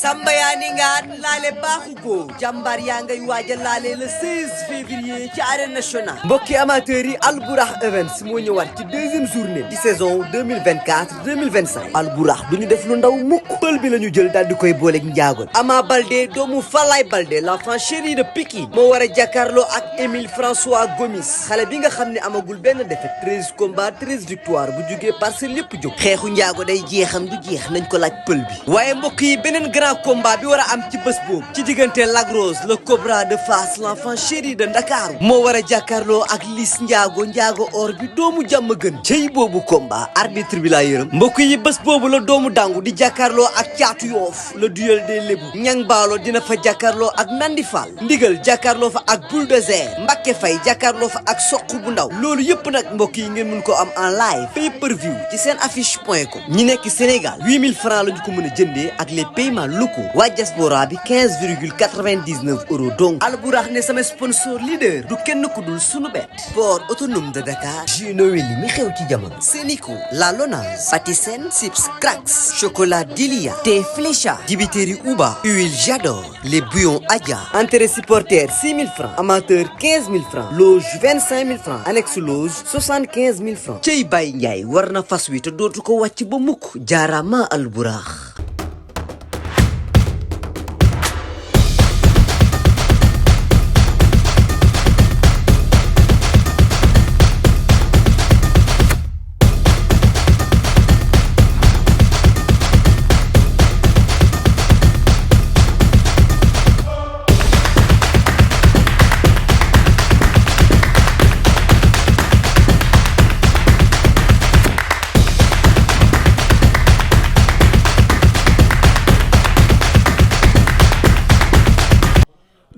Samba yaa ni ngaan laale baaxu ko jàmbaar yaa ngay waaja laale le 16 février ci arène nationale mbokki amateurs yi Albourakh Events moo ñëwaat ci deuxième journée di saison 2024-2025 Albourakh du ñu def lu ndaw mukk pël bi la ñu jël daal di koy booleeg njaagoon Ama Baldé doomu Falaye Baldé l'enfant chéri de Pikine moo war a jàkkaarloo ak Émile François Gomis xale bi nga xam ne amagul benn défaite 13 combats 13 victoires bu jugee Parcelles lépp jóg xeexu njaago day jeexam du jeex nañ ko laaj pël bi waaye mbokk yi beneen grand combat bi war a am ci bés boobu ci diggante Lac Rose le Cobra de Fass l'enfant chéri de Ndakaaru moo war a jàkkaarloo ak Liss njaago or bi doomu jàmm gën cey boobu combat arbitre bi laa yërëm mbokk yi bés boobu la doomu dangu di jàkkaarloo ak caatu yoof le duel des lébu ñang baalo dina fa jàkkaarloo ak Nandi Fall ndigal jàkkaarloo fa ak bulldozer Mbacké Faye jàkkaarloo fa ak soq bu ndaw loolu yëpp nag mbokk yi ngeen mun ko am en live pay per view ci seen affiche.com ñi nekk Sénégal 8000 francs lañu ko mën a jëndee ak les paiements locaux waa diaspora bi 15,99 euros donc Albourakh ne sama sponsor leader du kenn ku dul sunu bet port autonome de Dakar jus Noël mi xew ci jamono Sénico La Lonase Patisen Sips Cracks chocolat Dilia thé Flécha dibiteri Uba huile J'adore les bouillons Adja entrée supporter 6000 francs amateur 15000 francs loge 25000 francs annexe loge 75000 francs cey Baye Ndiaye war na fas wi te dootu ko wàcc ba mukk jaarama Albourakh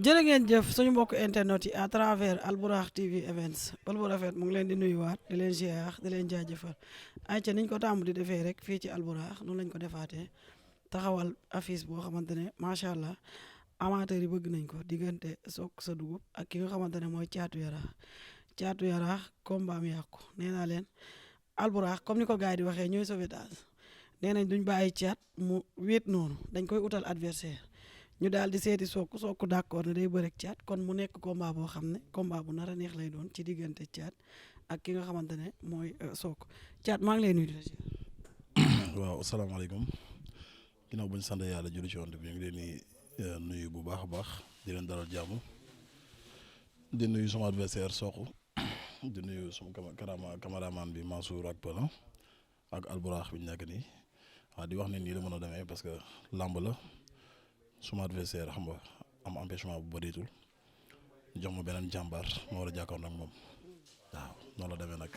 jërë ngeen jëf suñu mbokk internet yi à travers Albourakh TV Events bal bu rafet mu ngi leen di nuyuwaat di leen ziar di leen jaajëfal ayca niñ ko tàmm di defee rek fii ci Albourakh noonu lañ ko defaatee taxawal affiche boo xamante ne macha allah amateurs yi bëgg nañ ko diggante Sokh sa dugub ak ki nga xamante ne mooy caatu yaraax combat mi yàqu nee naa leen Albourakh comme ni ko gars yi di waxee ñooy sauvetage nee nañ duñ bàyyi caat mu wéet noonu dañ koy utal adversaire ñu daal di seeti Sokh d'accord ne day bëre ak caat kon mu nekk combat boo xam ne combat bu nar a neex lay doon ci diggante caat ak ki nga xamante ne mooy Sokh caat maa ngi lay nuyu di la si. waaw asalaamaaleykum ginnaaw bañ sant yàlla julli ci wante bi ñu ngi leen di nuyu bu baax a baax di leen dalal jàmm di nuyu sama adversaire Sokh di nuyu sama cameraman bi Mansour ak Pala ak Albourakh bi ñu nekk nii waaw di wax ne nii la mën a demee parce que lamb la. suma adversaire xam nga am empêchement bu bëreetul jox ma beneen jàmbaar ma war a jàkkaarloo ak moom waaw noonu la demee nag.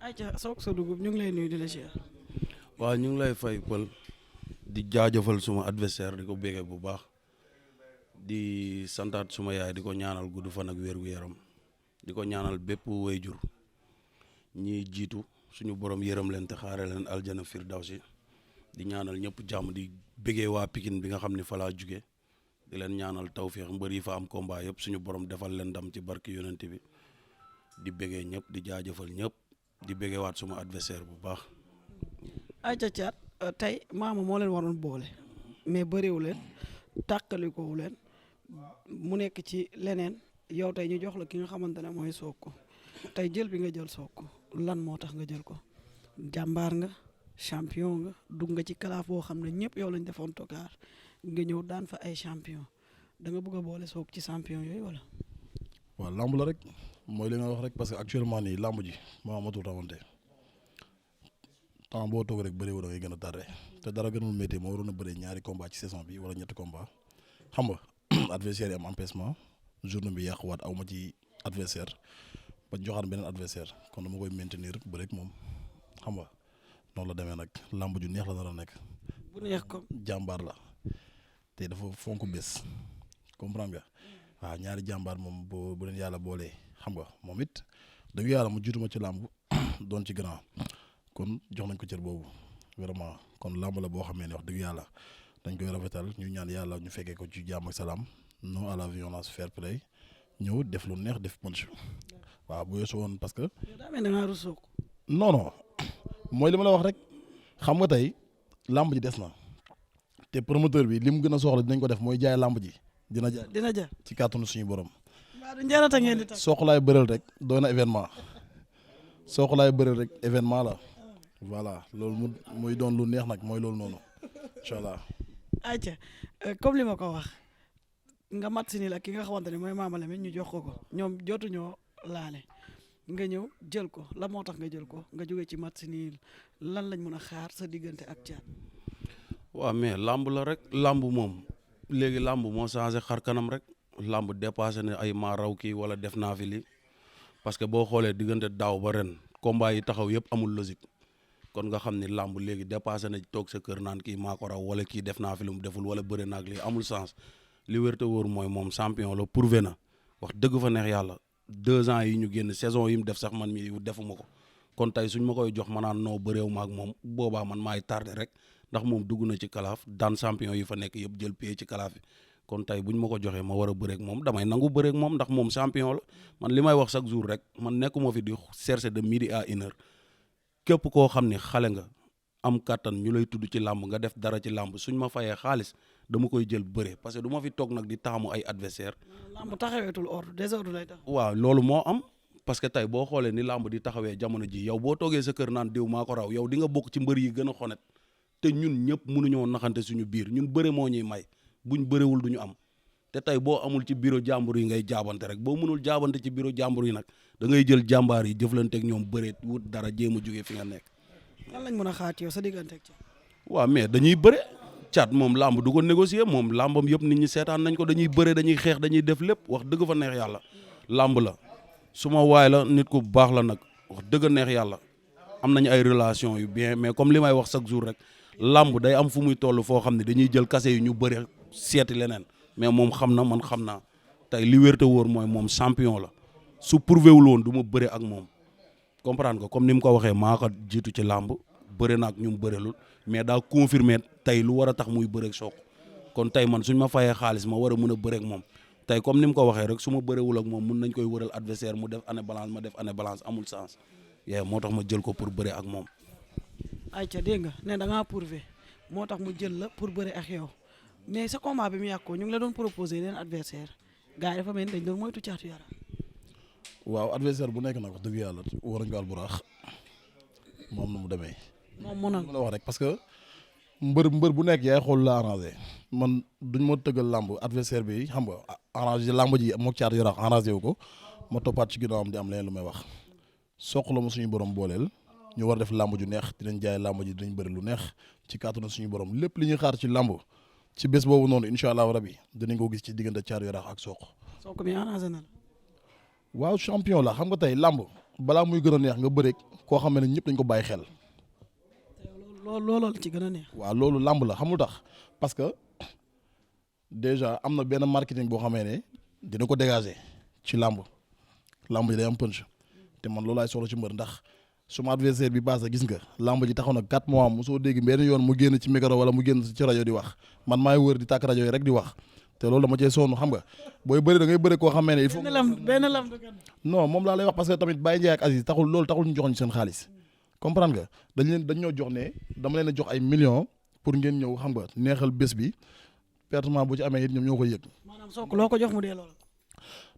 ayca Sokh sa dugub ñu ngi lay nuyu di la ziar. waaw ñu ngi lay fay pël di jaajëfal suma adversaire di ko béggee bu baax di santaat suma yaay di ko ñaanal gudd fan ak wér-gu-yaram di ko ñaanal bépp wayjur ñi jiitu suñu borom yërëm leen te xaare leen aljana firdawsi di ñaanal ñëpp jàmm di bëggee waa Pikine bi nga xam ne fa laa juge di leen ñaanal tawféex mbër yi fa am combat yëpp suñu borom defal leen ndam ci barki yonent bi di bëggee ñëpp di jaajëfal ñëpp di bëggee waat suma adversaire bu baax. ayca caat tey maamu moo leen waroon boole mais bëriwu leen tàkkalikowu leen mu nekk ci leneen yow tey ñu jox la ki nga xamante ne mooy Sokh tey jël bi nga jël Sokh lan moo tax nga jël ko jàmbaar nga. champion nga dugg nga ci kalaaf boo xam ne ñëpp yow lañ defoon tokaar nga ñëw daan fa ay champion da nga bëgg a boole Sokh ci champion yooyu wala. waaw lamb la rek mooy li nga wax rek parce que actuellement nii lamb ji moo amatul rawante temps boo toog rek bëri wu da ngay gën a tardé te dara gënul métti moo waroon a bëree ñaari combat ci saison bi wala ñetti combat xam nga adversaire yi am empêchement journée bi yàquwaat aw ma ci adversaire ba joxaat beneen adversaire kon dama koy maintenir bëri ak moom xam nga. noonu la demee nag lamb ju neex la nar a nekk. bu neex ko jàmbaar la te dafa fonk bés comprendre nga waaw ñaari jàmbaar moom bu leen yàlla boolee xam nga moom it dëgg yàlla mu jiituma ci lamb doon ci grand kon jox nañ ko cër boobu vraiment kon lamb la boo xamee ne wax dëgg yàlla dañ koy rafetal ñu ñaan yàlla ñu fekkee ko ci jàmm ak salaam non à la violence fair play ñëw def lu neex def punch waaw bu weesoo woon parce que. daa mel ne da ngaa rus Sokh. non mooy li ma la wax rek xam nga tey làmb ji des na te promoteur bi li mu gën a soxla dinañ ko def mooy jaay làmb ji dina jar ci kàttanu suñu borom. waaw du njarata ngeen di tax. Soxlaay bëreel rek doon na événement Soxlaay bëreel rek événement la voilà loolu muy doon lu neex nag mooy loolu noonu incha allah. ayca comme li ma ko wax nga mat si ni la ki nga xamante ne mooy Mama Lamine ñu jox ko ñoom jotuñoo laale nga ñëw jël ko la moo tax nga jël ko nga jógee ci mat si nii lan lañ mën a xaar sa diggante ak Thiat. waaw mais làmb la rek làmb moom léegi làmb moo changé xar kanam rek làmb dépassé ne ay maa raw kii wala def naa fi lii parce que boo xoolee diggante daaw ba ren combat yi taxaw yëpp amul logique kon nga xam ni làmb léegi dépassé na toog sa kër naan kii maa ko raw wala kii def naa fi lu mu deful wala bëre naag lii amul sens li wér te wóor mooy moom champion la prouvé na wax dëgg fa neex yàlla 2 ans yi ñu génn saison yi mu def sax man mi defuma ko kon tey suñ ma koy jox ma naan noo bëreew ma ak moom boobaa man maay tardé rek ndax moom dugg na ci kalaaf daan champion yi fa nekk yëpp jël pied ci kalaaf yi kon tey buñ ma ko joxee ma war a bëreeg moom damay nangu bëreeg moom ndax moom champion la man li may wax chaque jour rek man nekkuma fi di chercher de midi à 1 heure képp koo xam ne xale nga am kattan ñu lay tudd ci làmb nga def dara ci làmb suñ ma fayee xaalis dama koy jël bëre parce que du ma fi toog nag di taamu ay adversaire làmb taxaweetul ordre désordre lay tax. waaw loolu moo am parce que tey boo xoolee ni làmb di taxawee jamono ji yow boo toogee sa kër naan diw maa ko raw yow di nga bokk ci mbër yi gën a xonet te ñun ñëpp mënuñoo naxante suñu biir ñun bëre moo ñuy may buñ bërewul duñu am te tey boo amul ci bureau jàmbur yi ngay jaabante rek boo mënul jaabante ci bureau jàmbur yi nag da ngay jël jàmbaar yi jëflanteeg ñoom bëreet wut dara jéem a jógee fi nga nekk. lan lañ mën a xaat yow sa digganteeg Thiat. waaw mais dañuy bëre Thiat moom làmb du ko négocier moom làmbam yëpp nit ñi seetaan nañ ko dañuy bëre dañuy xeex dañuy def lépp wax dëgg fa neex yàlla làmb la suma waay la nit ku baax la nag wax dëgg neex yàlla am nañu ay relation yu bien mais comme li may wax chaque jour rek làmb day am fu muy toll foo xam ne dañuy jël kase yi ñu bëre seeti leneen mais moom xam na man xam naa tey li wér te wóor mooy moom champion la su prouvé wul woon du ma bëre ak moom comprendre nga comme ni mu ko waxee maa ko jiitu ci làmb bëre na ak ñu mu bërelul mais daa confirmer tey lu war a tax muy bëre ak Sokh kon tey man suñ ma fayee xaalis ma war a mën a bëre ak moom tey comme ni mu ko waxee rek su ma bërewul ak moom mun nañ koy wëral adversaire mu def année balance ma def année balance amul sens yee moo tax ma jël ko pour bëre ak moom. ayca dégg nga ne da ngaa prouvé moo tax mu jël la pour bëre ak yow mais sa combat bi mu yàqoo ñu ngi la doon proposé leen adversaire gars yi dafa mel ni dañ doon moytu Thiatou Yarakh. waaw adversaire bu nekk nag wax dëgg yàlla war nañu ko Albourakh moom nu mu demee. moom mu la wax rek parce que mbër bu nekk yaay xool la arrangé man duñ ma tëggal làmb adversaire bi xam nga arrangé làmb ji moog Thiatou Yarakh arrangé wu ko ma toppaat ci ginnaawam di am leneen lu may wax Sokh la ma suñu borom booleel ñu war def làmb ju neex dinañ jaay làmb ji dinañ bëri lu neex ci kàttanu suñu borom lépp li ñuy xaar ci làmb ci bés boobu noonu incha allahu rabi dinañ ko gis ci diggante Thiatou Yarakh ak Sokh. Sokh mi arrangé na la. waaw champion la xam nga tey làmb balaa muy gën a neex nga bëreeg koo xam ne ñëpp dañ ko bàyyi xel. loolu ci gën a neex. waaw loolu làmb la xamul tax parce que déjà am na benn marketing boo xamee ne dina ko dégager ci làmb ji day am punch te man loolu laay soxla ci mbër ndax suma adversaire bi passé gis nga làmb ji taxaw na 4 mois mosoo dégg benn yoon mu génn ci micro wala mu génn ci rajo di wax man maay wër di tàkk rajo yi rek di wax te loolu dama cee sonn xam nga booy bëri da ngay bëri koo xamee ne il faut. benn lam non moom laa lay wax parce que tamit Baye Ndiaye ak Aziz taxul ñu joxoon seen xaalis. comprendre nga dañ ñoo jox ne dama leen a jox ay millions pour ngeen ñëw xam nga neexal bés bi pertement bu ci amee it ñoom ñoo koy yëg. maanaam Sokh loo ko jox mu dee loolu.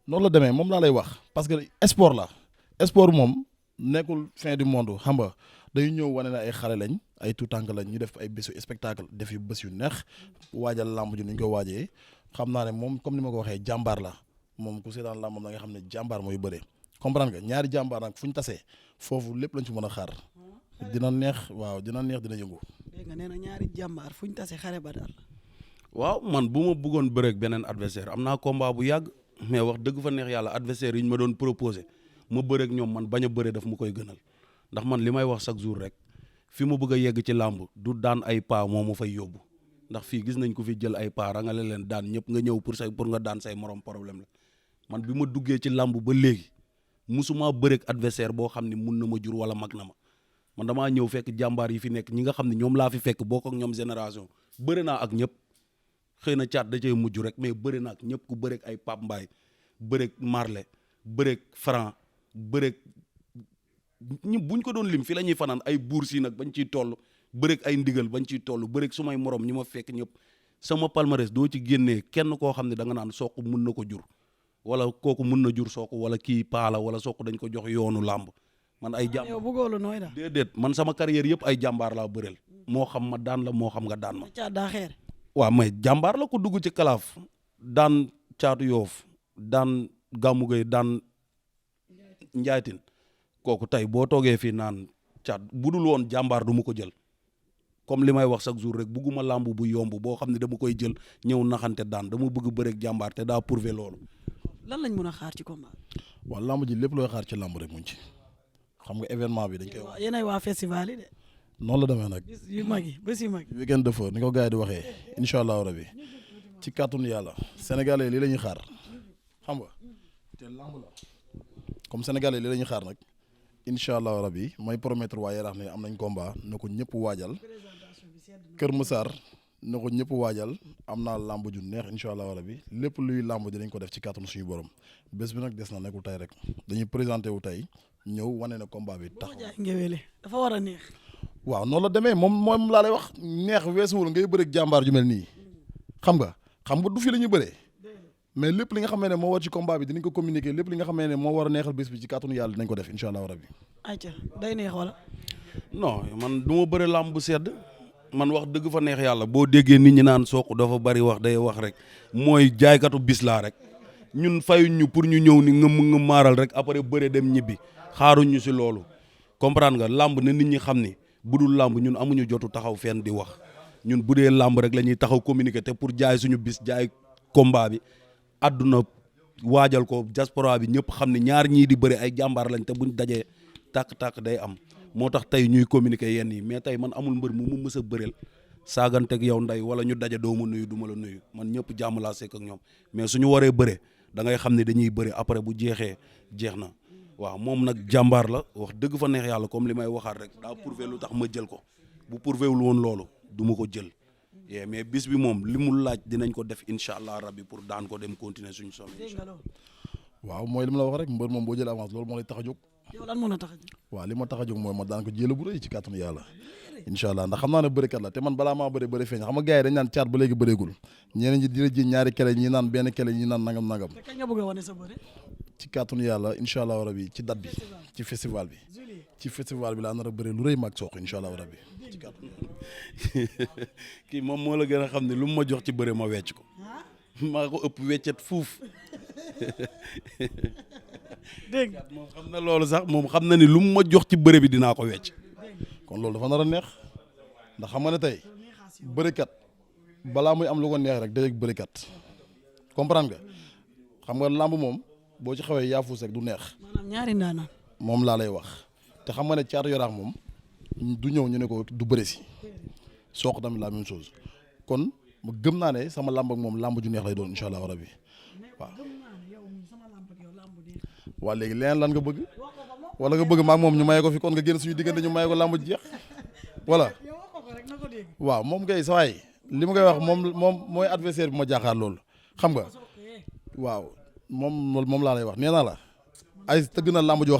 noonu la demee moom laa lay wax parce que sport la sport moom nekkul fin du monde xam nga dañu ñëw wane ne ay xale lañ ay tout tànk lañ ñu def ay bésu spectacle def yu bés yu neex waajal làmb ji ni ñu ko waajee xam naa ne moom comme ni ma ko waxee jàmbaar la moom ku seetaan làmbam da nga xam ne jàmbaar mooy bëree comprendre nga ñaari jàmbaar nag fu ñu tasee foofu lépp lañ ci mën a xaar dina neex waaw dina neex dina yëngu. dégg nga nee na ñaari jàmbaar fu ñu tasee xare ba daal. waaw man bu ma bëggoon bëreeg beneen adversaire am naa combat bu yàgg mais wax dëgg fa neex yàlla adversaire yi ñu ma doon proposé ma bëreeg ñoom man bañ a bëre daf ma koy gënal ndax man li may wax chaque jour rek fi ma bëgg a yegg ci làmb du daan ay pas moo ma fay yóbbu ndax fii gis nañ ko fi jël ay pas rangale leen daan ñëpp nga ñëw pour nga daan say morom problème la man bi ma duggee ci làmb ba léegi musuma bëreeg adversaire boo xam ne mun na ma jur wala mag na ma man damaa ñëw fekk jàmbaar yi fi nekk ñi nga xam ne ñoom laa fi fekk bokk ak ñoom génération bëri naa ak ñëpp xëy na caat da cee mujj rek mais bëri naa ak ñëpp ku bëreeg ay Pape Mbaye bëreeg Marley bëreeg Franc bëreeg buñ ko doon lim fi la ñuy fanaan ay buur si nag bañ ciy toll bëreeg ay ndigal bañ ciy toll bëreeg sumay morom ñi ma fekk ñëpp sama palmarès doo ci génnee kenn koo xam ne da nga naan Sokh mun na ko jur wala kooku mun na jur Sokh wala kii paala wala Sokh dañ ko jox yoonu làmb man ay jàmbaar yow bëggoo lu nooy daal. déedéet man sama carrière yëpp ay jàmbaar laa bëreel moo xam ma daan la moo xam nga daan ma. Caat daa xeer. waaw mais jàmbaar la ko dugg ci kalaaf daan caatu yoof daan gàmmu gay daan njaaytin kooku tey boo toogee fii naan caat budul woon jàmbaar du ma ko jël comme li may wax chaque jour rek bugguma làmb bu yomb boo xam ne dama koy jël ñëw naxante daan dama bëgg bëreeg jàmbaar te daa prouver loolu. lan lañ mën a xaar ci combat. waaw lamb ji lépp looy xaar ci lamb rek muñ ci xam nga événement bi dañ koy wax. yéenay waa festival yi de. noonu la demee nag. bis yu mag yi bés yu mag yi. weekend de feu ni ko gars yi di waxee incha allahu rabi ci kàttanu yàlla sénégalais lii la ñuy xaar xam nga te lamb la comme sénégalais lii la ñuy xaar nag incha allahu rabi may promettre waa Yaraax ne am nañ combat na ko ñëpp waajal Kër Massar na ko ñëpp waajal am naa lamb ju neex incha allahu rabi lépp luy lamb dinañ ko def ci kàttanu suñu borom bés bi nag des na nekkul tey rek dañuy présenté wu tey ñëw wane ne combat bi tax ngewele dafa war a neex. waaw noonu la demee moom laa lay wax neex weesuwul ngay bëreeg jàmbaar ju mel nii xam nga du fi la ñuy bëree mais lépp li nga xam ne moo war ci combat bi dinañ ko communiquer lépp li nga xam ne moo war a neexal bés bi ci kàttanu yàlla dinañ ko def incha allahu rabi. ayca day neex wala. non man du ma bëre làmb bu sedd man wax dëgg fa neex yàlla boo déggee nit ñi naan Sokh dafa bari wax day wax rek mooy jaaykatu bis laa rek ñun fayuñ ñu pour ñu ñëw ni ngëm maaral rek après bëre dem ñibbi xaaruñ ñu si loolu comprendre nga làmb na nit ñi xam ni budul làmb ñun amuñu jotu taxaw fenn di wax ñun bu dee làmb rek la ñuy taxaw communiquer te pour jaay suñu bis jaay combat bi àdduna waajal ko diaspora bi ñëpp xam ne ñaar ñii di bëri ay jàmbaar lañ te buñ dajee tàkk-tàkk day am moo tax tey ñuy communiquer yenn yi mais tey man amul mbër mu mës a bëreel saaganteeg yow nday wala ñu daje doo ma nuyu du ma la nuyu man ñëpp jàmm laa sekk ak ñoom mais suñu waree bëre da ngay xam ne dañuy bëri après bu jeexee jeex na waaw moom nag jàmbaar la wax dëgg fa neex yàlla comme li may waxaat rek daa prouvé lu tax ma jël ko bu prouvé wul woon loolu du ma ko jël mais bis bi moom li mu laaj dinañ ko def incha allah rabbi pour daan ko dem continuer suñu somme. waaw mooy li ma la wax rek mbër moom boo jëlee avance loolu moo lay tax a jóg. yow lan moo la tax a jóg. waaw li ma tax a jóg mooy ma daan ko jëlee bu rëy ci kàttanu yàlla incha allah ndax xam naa ne bërikat la te man balaa maa bëri feeñ xam nga gars yi dañ naan caat ba léegi bëreegul ñeneen ñi di la ji ñaari kele ñi naan benn kele ñi naan nangam. te kañ nga bëgg a wane sa bëre. ci kàttanu yàlla incha allah rabi ci date bi ci festival bi laa nar a bëri lu rëy mag Sokh incha allah rabi ci kàttanu kii moom moo la gën a xam ne lu mu ma jox ci bëre ma wecc ko maa ko ëpp weccet fuuf dégg nga moom xam na loolu sax moom xam na ni lu mu ma jox ci bëre bi dinaa ko wecc kon loolu dafa nar a neex ndax xam nga ne tey bërikat balaa muy am lu ko neex rek day yëg bërikat comprendre nga xam nga lamb moom boo ci xawee yaafuus rek du neex. maanaam ñaari ndaanaan. moom laa lay wax te xam nga ne Caatu Yaraax moom du ñëw ñu ne ko du bëre si Sokh tamit la même chose kon ma gëm naa ne sama lamb ak moom lamb ju neex lay doon incha allah rabi waaw. waa léegi leneen lan nga bëgg wala nga bëgg maak moom ñu maye ko fi kon nga génn suñu diggante ñu maye ko lamb ji jeex voilà. waaw moom kay sa waay li ma koy wax moom mooy adversaire bi ma jaaxaar loolu xam nga waaw moom laa lay wax nee naa la ay tëgg na lamb joo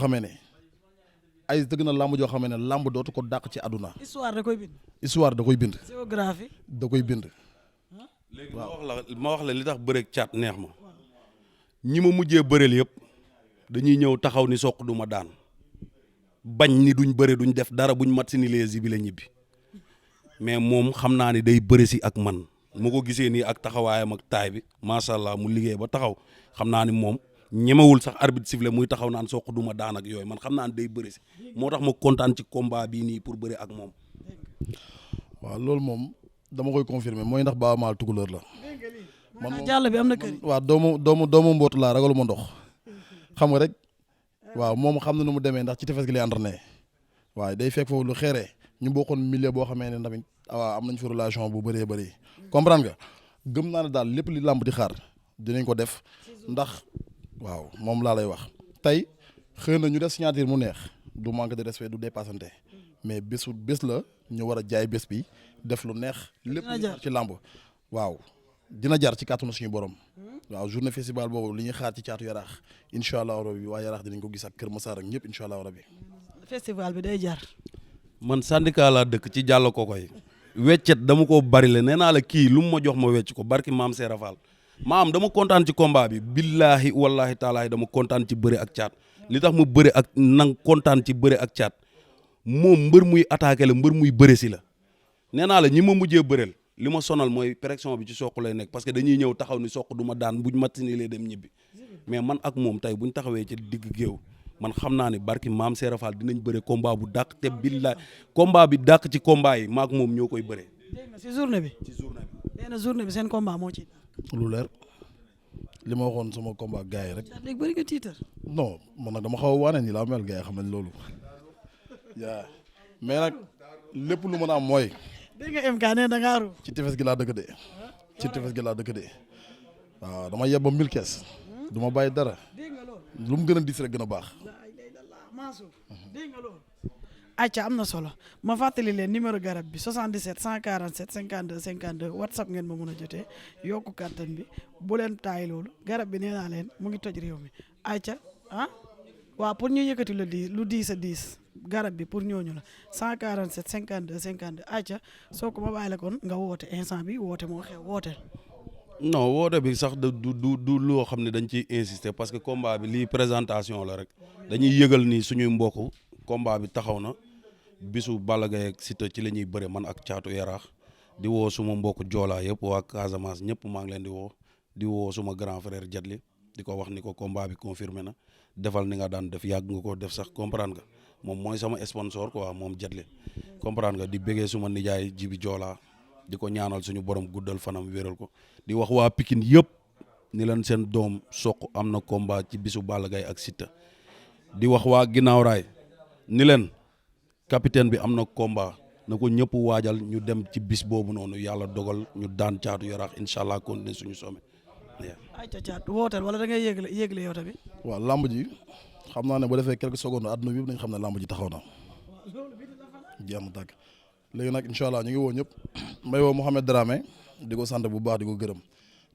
xamee ne lamb dootu ko dàq ci àdduna. histoire da koy bind. histoire da koy bind. géographie. da koy bind. léegi ma wax la li tax bëreeg caat neex ma ñi ma mujjee bëreel yëpp dañuy ñëw taxaw ni Sokh du ma daan bañ ni duñ bëre duñ def dara buñ mat si ni les yi bi la ñibbi mais moom xam naa ne day bëre si ak man mu ko gisee nii ak taxawaayam ak taay bi macha allah mu liggéey ba taxaw xam naa ni moom ñemewul sax arbitre sifflé muy taxaw naan Sokh du ma daan ak yooyu man xam naa ne day bëre si moo tax ma kontaan ci combat bii nii pour bëre ak moom. waaw loolu moom dama koy confirmer mooy ndax Baaba Maal tukulóor la. man moom jàll bi am na kër. waaw doomu mbootu laa ragaluma ndox xam nga rek waaw moom xam na nu mu demee ndax ci tefes gi lay entraîné waaw day fekk foofu lu xeeree ñu bokkoon milieu boo xamee ne tamit waaw am nañ fi relation bu bëree bëri comprendre nga gëm naa ne daal lépp li làmb di xaar dinañ ko def ndax waaw moom laa lay wax tey xëy na ñu def signature mu neex du manque de respect du dépassante mais bés la ñu war a jaay bés bi def lu neex lépp li xaar ci làmb waaw dina jar ci kàttanu suñu borom waaw journée festival boobu li ñuy xaar ci Caatu Yaraax incha allah rabi waa Yaraax dinañ ko gis ak Kër Massar ak ñëpp incha allah rabi. festival bi day jar. man syndicat laa dëkk ci jàll ko koy weccet dama ko bari le nee naa la kii lu mu ma jox ma wecc ko barki maam Seera Fall maam dama kontaan ci combat bi billahi wallahi taalaahi dama kontaan ci bëre ak caat li tax mu bëre ak nang kontaan ci bëre ak caat moom mbër muy attaqué la mbër muy bëre si la nee naa la ñi ma mujjee bëreel li ma sonal mooy pression bi ci soq lay nekk parce que dañuy ñëw taxaw ni soq du ma daan buñ matini lee dem ñibbi mais man ak moom tey buñ taxawee ci digg géew man xam naa ne barki maam Seera Fall dinañ bëre combat bu dàq te billahi combat bi dàq ci combat yi maak moom ñoo koy bëre. dégg nga si journée bi. ci journée bi. nee na journée bi seen combat moo ci. lu leer li ma waxoon sama combat gars yi rek. léegi bëri nga tiitar. non man nag dama xaw a waane ni laa mel gars yi xam nañ loolu. yaa mais nag lépp lu mën a am mooy. dégg nga MK nee na ngaa ru. ci tefes gi laa dëkk de. ci tefes gi laa dëkk de. waaw dama yeb ba 1000 kees. du ma bàyyi dara. dégg nga loolu. lu mu gën a diis rek gën a baax. dégg nga loolu. acca am na solo ma fàttali leen numéro garab bi 77 147 52 52 whatsapp ngeen ma mën a jotee yokku kàttan bi bu leen taay loolu garab bi nee naa leen mu ngi toj réew mi acca ah waaw pour ñu yëkkati lu diis a diis garab bi pour ñooñu la 147 52 52 acca soo ko ma bàyyi la kon nga woote instant bi woote moo xew wooteel. non woote bi sax du loo xam ne dañ ciy insister parce que combat bi lii présentation la rek dañuy yëgal ni suñuy mbokk combat bi taxaw na bisu Balla Gaye ak Siteu ci la ñuy bëre man ak Caatu Yaraax di woo suma mbokk Joola yëpp waa Casamance ñëpp maa ngi leen di woo suma grand frère Jatli di ko wax ni ko combat bi confirmé na defal ni nga daan def yàgg nga ko def sax comprendre nga moom mooy sama sponsor quoi moom Jatli comprendre nga di bëggee suma nijaay Jibi Joola di ko ñaanal suñu borom guddal fanam wéral ko di wax waa Pikine yëpp ni leen seen doom Sokh am na combat ci bisu Balla Gaye ak Siteu di wax waa ginnaaw raay ni leen capitaine bi am na combat na ko ñëpp waajal ñu dem ci bis boobu noonu yàlla dogal ñu daan Caatu Yaraax incha allah continuer suñu sommet. ay ca caat wooteel wala da ngay yégle yow tamit. waaw lamb ji xam naa ne bu defee quelques secondes àdduna bi nañ xam ne lamb ji taxaw na. jeex na tàkk léegi nag incha allah ñu ngi woo ñëpp may woo Mouhamed Dramé di ko sant bu baax di ko gërëm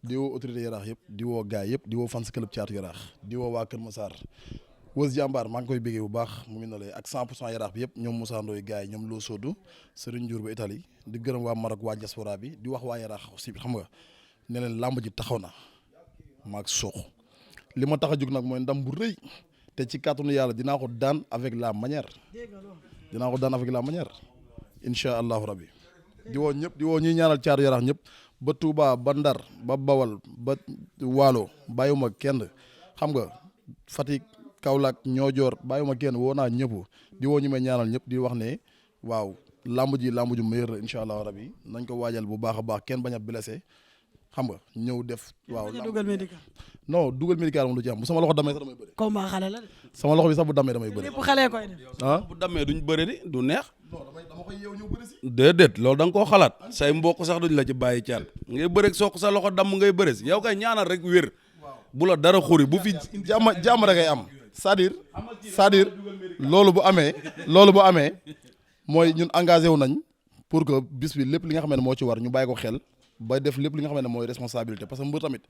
di woo autorité Yaraax yëpp di woo gaay yëpp di woo fans club Caatu Yaraax di woo waa Kër Massar Wës jàmbaar maa ngi koy béggee bu baax mu ngi na lay ak 100% Yaraax bi yëpp ñoom Moussa Ndoye gaay ñoom Lo Sodou Serigne Ndiour ba Italie di gërëm waa Maroc waa diaspora bi di wax waa Yaraax aussi xam nga ne leen lamb ji taxaw na maag Sokh li ma tax a jóg nag mooy ndam bu rëy te ci kàttanu yàlla dinaa ko daan avec la manière incha allahu rabbi di woo ñëpp di woo ñuy ñaanal Caatu Yaraax ñëpp ba Touba ba Ndar ba Bawal ba Waalo bàyyiwuma kenn xam nga Fatick Kaolack Ñoojoor bàyyiwuma kenn woo naa ñëpp di woo ñu may ñaanal ñëpp di wax ne waaw lamb ju meilleur la incha allahu rabbi nañ ko waajal bu baax a baax kenn bañ a blessé xam nga ñëw def. waaw dugal médical. non dugal médical moom du ci am bu sama loxo damee sax damay bëri. combat xale la de. sama loxo bi sax bu damee damay bëri. lépp xale koy def. ah bu dammee duñ bëri di du neex. non dama koy yeew ñëw bëri si. déedéet loolu da nga koo xalaat say mbokk sax duñ la ci bàyyi caat ngay bëreeg Sokh sa loxo damm ngay bëri si yow kay ñaanal rek wér bu la dara xuri bu fi. jàmm rek ay am c'est-à-dire loolu bu amee mooy ñun engagé wu nañ pour que bis bi lépp li nga xam ne moo ci war ñu bàyyi ko xel ba def lépp li nga xam ne mooy responsabilité parce que mbër tamit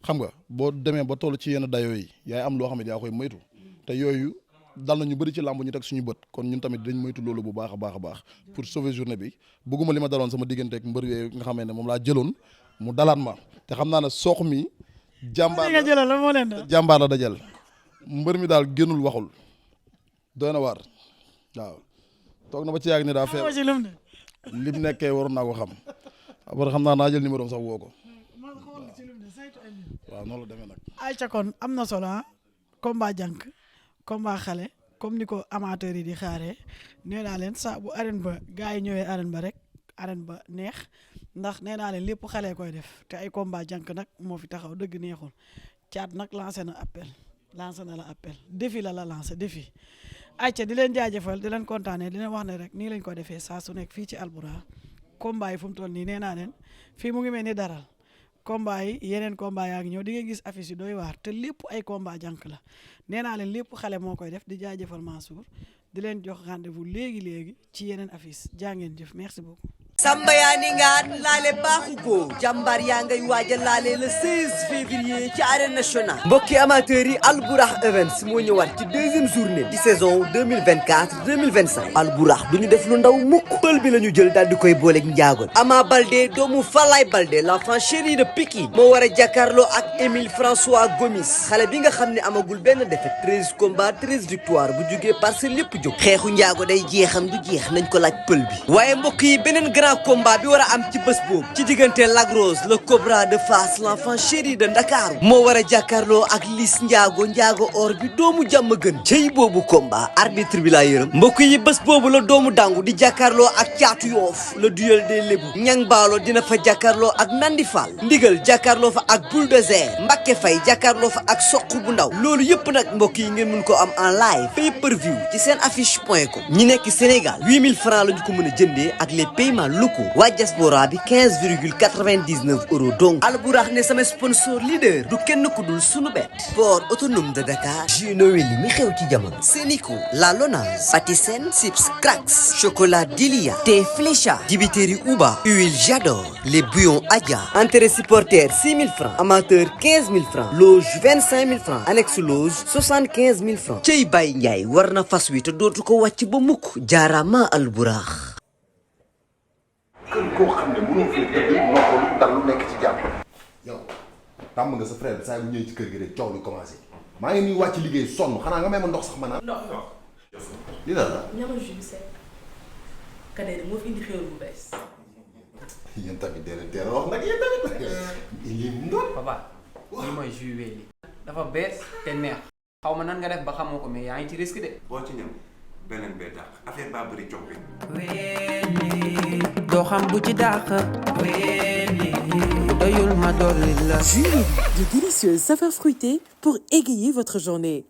xam nga boo demee ba toll ci yenn dayoo yi yaay am loo xam ne yaa koy moytu te yooyu dal na ñu bëri ci làmb ñu teg suñu bët kon ñun tamit dañ moytu loolu bu baax a baax pour sauver journée bi bëgguma li ma daloon sama diggante ak mbër yooyu nga xam ne moom laa jëloon mu dalaat ma te xam naa ne Sokh mi jàmbaar la dajal mbër mi daal génnul waxul doy na waar waaw toog na ba ci yàgg ne daa feebar lim nekkee waroon naa ko xam après xam naa jël numéro am sax woo ko waaw noonu la demee nag. ayca kon am na solo ah combat jànk combat xale comme ni ko amateurs yi di xaaree nee naa leen saa bu arène ba gars yi ñëwee arène ba rek arène ba neex ndax nee naa leen lépp xale koy def te ay combat jànk nag moo fi taxaw dëgg neexul caat nag lancé na la appel défi la lancé défi. ayca di leen jaajëfal di leen kontaanee di leen wax ne rek nii lañ ko defee saa su nekk fii ci Albourakh combat yi fu mu toll nii nee naa leen fii mu ngi mel ni daral combat yi yeneen combat yaa ngi ñëw di nga gis affiche yi doy waar te lépp ay combat jànk la nee naa leen lépp xale moo koy def di jaajëfal Mansour di leen jox rendez-vous léegi ci yeneen affiche jaa ngeen jëf merci beaucoup. Samba yaa ni ngaan laale baaxu ko jàmbaar yaa ngay waaja laale le 16 février ci arène nationale mbokki amateurs yi Albourakh Events moo ñëwaat ci deuxième journée di saison 2024-2025 Albourakh du ñu def lu ndaw mukk pël bi la ñu jël daal di koy booleeg njaagoon Ama Baldé doomu Falaye Baldé l'enfant chéri de Pikine moo war a jàkkaarloo ak Émile François Gomis xale bi nga xam ne amagul benn défaite 13 combats 13 victoires bu jugee Parcelles lépp jóg xeexu njaago day jeexam du jeex nañ ko laaj pël bi waaye mbokk yi beneen grand combat bi war a am ci bés boobu ci diggante Lac Rose le Cobra de Fass l'enfant chéri de Ndakaaru moo war a jàkkaarloo ak Liss Ndiago or bi doomu jàmm gën cey boobu combat arbitre bi laa yërëm mbokk yi bés boobu la doomu dangu di jàkkaarloo ak caatu yoof le duel des lébu ñang baalo dina fa jàkkaarloo ak Nandi Fall ndigal jàkkaarloo fa ak bulldozer Mbacké Faye jàkkaarloo fa ak soq bu ndaw loolu yëpp nag mbokk yi ngeen mun ko am en live pay per view ci seen affiche.com ñi nekk Sénégal 8000 francs la ñu ko mën a jëndee ak les paiements locaux waa diaspora bi 15,99 euros donc Albourakh ne sama sponsor leader du kenn ku dul sunu bet port autonome de Dakar jus Noël mi xew ci jamono Sénico La Lonase Patisen Sips Cracks chocolat Dilia thé Flécha dibiteri Uba huile Jador les bouillons Adja entrée supporter 6000 francs amateur 15000 francs loge 25000 francs annexe loge 75000 francs cey Baye Ndiaye war na fas wi te dootu ko wàcc ba mukk jaarama Albourakh kër koo xam ne mënoo fi tëdd noppalu dal lu nekk ci jàmm. yow tàmm nga sa frère bi saa bu ñëwee ci kër gi rek coow li commencé maa ngi nii wàcc liggéey sonn xanaa nga may ma ndox sax ma naan. ndox li la la. ñamal jus bi sec Kader moo fi indi xéwal bu bees. yéen tamit dee leen teel a wax nag yéen tamit. lii ndox. papa lii mooy jus wéli dafa bees te neex xaw ma nan nga def ba xamoo ko mais yaa ngi ci risque de. boo ci ñëw beneen bee dàq affaire baa bëri coow bi. wéli doo xam bu ci dàq. wéli doyul ma dolli la. Jus Wéli, de délicieuses saveurs fruitées pour égayer votre journée.